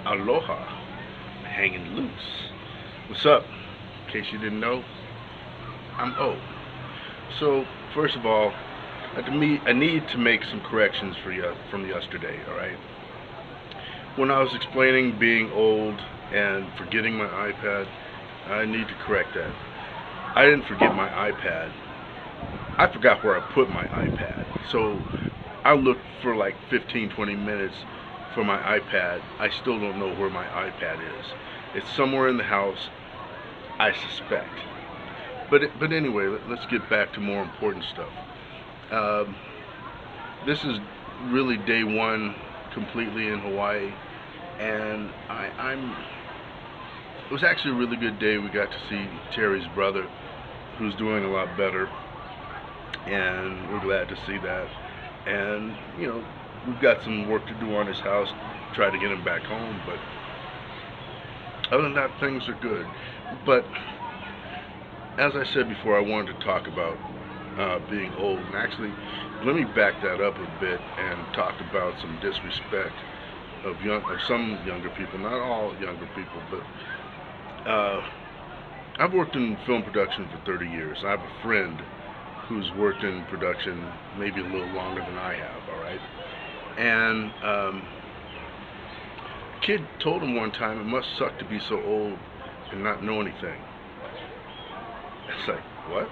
Aloha, hanging loose. What's up? In case you didn't know, I'm O. So, first of all, I need to make some corrections for you from yesterday, alright? When I was explaining being old and forgetting my iPad, I need to correct that. I didn't forget my iPad. I forgot where I put my iPad. So, I looked for like 15, 20 minutes for my iPad. I still don't know where my iPad is. It's somewhere in the house, I suspect. But anyway, let's get back to more important stuff. Um, this is really day one completely in Hawaii, and I'm. It was actually a really good day. We got to see Terry's brother, who's doing a lot better, and we're glad to see that. And we've got some work to do on his house, try to get him back home. But other than that, things are good. But as I said before, I wanted to talk about being old. And actually, let me back that up a bit and talk about some disrespect of some younger people. Not all younger people, but I've worked in film production for 30 years. I have a friend who's worked in production maybe a little longer than I have. All right, and a kid told him one time, "It must suck to be so old and not know anything." It's like, what?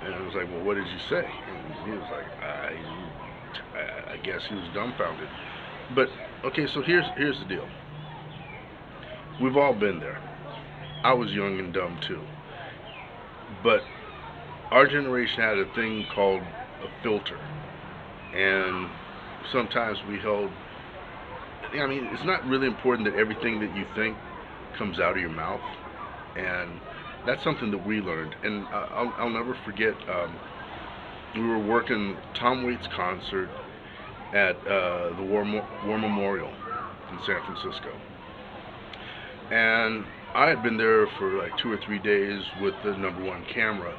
And I was like, well, what did you say? And he was like, I guess he was dumbfounded. But okay, so here's the deal. We've all been there. I was young and dumb too. But our generation had a thing called a filter, and sometimes we held. I mean, it's not really important that everything that you think comes out of your mouth, and that's something that we learned. And I'll never forget. We were working Tom Waits' concert at the War Memorial in San Francisco, and I had been there for like 2 or 3 days with the #1 camera,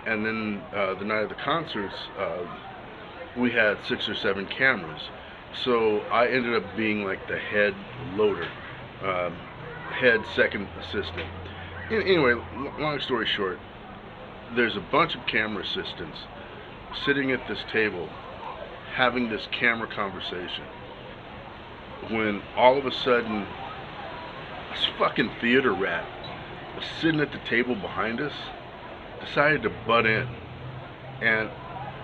and then the night of the concerts, we had 6 or 7 cameras. So I ended up being like the head loader, um, head second assistant. Anyway, long story short, there's a bunch of camera assistants sitting at this table having this camera conversation when all of a sudden this fucking theater rat was sitting at the table behind us, decided to butt in. And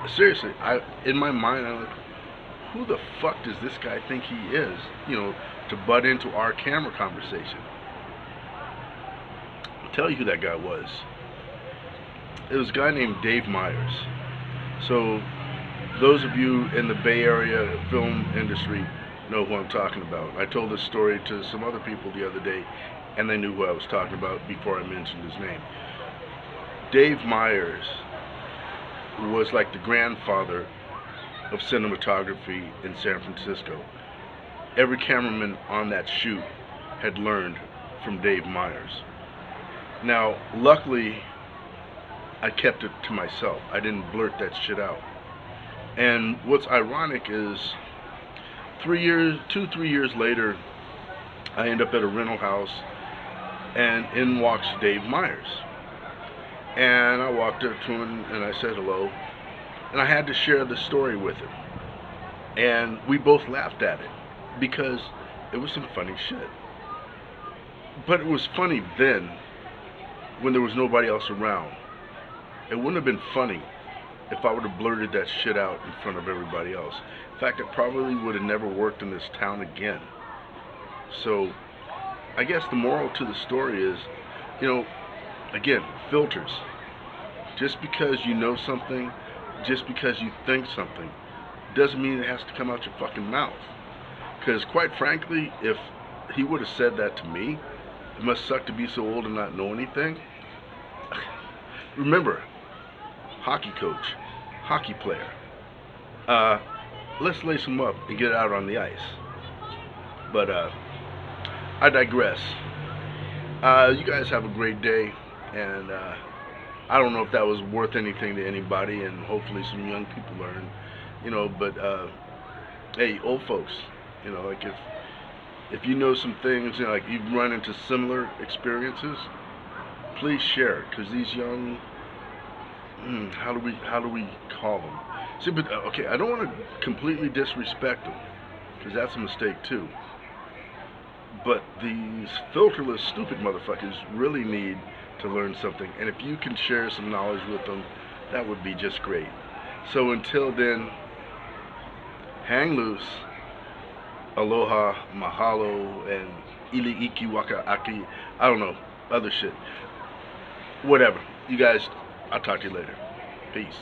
seriously, in my mind, I'm like, who the fuck does this guy think he is, to butt into our camera conversation? I'll tell you who that guy was. It was a guy named Dave Myers. So those of you in the Bay Area film industry know who I'm talking about. I told this story to some other people the other day, and they knew who I was talking about before I mentioned his name. Dave Myers was like the grandfather of cinematography in San Francisco. Every cameraman on that shoot had learned from Dave Myers. Now, luckily, I kept it to myself. I didn't blurt that shit out. And what's ironic is 2, 3 years later, I end up at a rental house, and in walks Dave Myers. And I walked up to him and I said hello, and I had to share the story with him. And we both laughed at it because it was some funny shit. But it was funny then when there was nobody else around. It wouldn't have been funny if I would have blurted that shit out in front of everybody else. In fact, it probably would have never worked in this town again. So I guess the moral to the story is, again, filters. Just because you know something, just because you think something, doesn't mean it has to come out your fucking mouth. Because quite frankly, if he would have said that to me, it must suck to be so old and not know anything. Remember, hockey coach, hockey player. Let's lace him up and get out on the ice. But I digress. You guys have a great day, and I don't know if that was worth anything to anybody, and hopefully some young people learn, but hey, old folks, like If you know some things, you know, like you've run into similar experiences, please share it, because these young, how do we call them? See, but okay, I don't want to completely disrespect them, because that's a mistake too. But these filterless, stupid motherfuckers really need to learn something, and if you can share some knowledge with them, that would be just great. So until then, hang loose. Aloha, mahalo, and ili iki waka aki. I don't know, other shit. Whatever. You guys, I'll talk to you later. Peace.